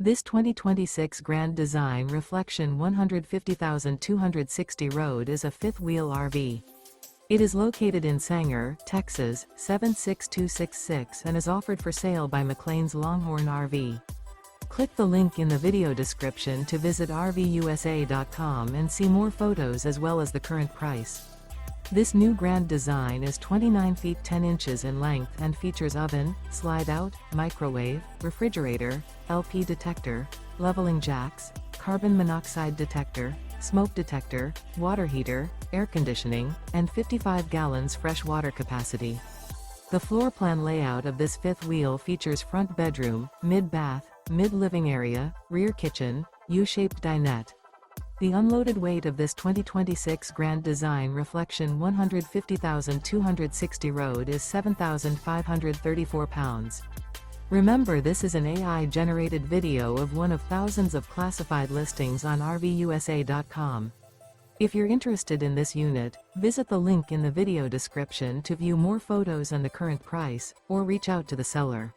This 2026 Grand Design Reflection 150,260 road is a fifth-wheel RV. It is located in Sanger, Texas, 76266 and is offered for sale by McClain's Longhorn RV. Click the link in the video description to visit RVUSA.com and see more photos as well as the current price. This new Grand Design is 29 feet 10 inches in length and features oven, slide-out, microwave, refrigerator, LP detector, leveling jacks, carbon monoxide detector, smoke detector, water heater, air conditioning, and 55 gallons fresh water capacity. The floor plan layout of this fifth wheel features front bedroom, mid-bath, mid-living area, rear kitchen, U-shaped dinette. The unloaded weight of this 2026 Grand Design Reflection 150,260 road is 7,534 pounds. Remember, this is an AI-generated video of one of thousands of classified listings on RVUSA.com. If you're interested in this unit, visit the link in the video description to view more photos and the current price, or reach out to the seller.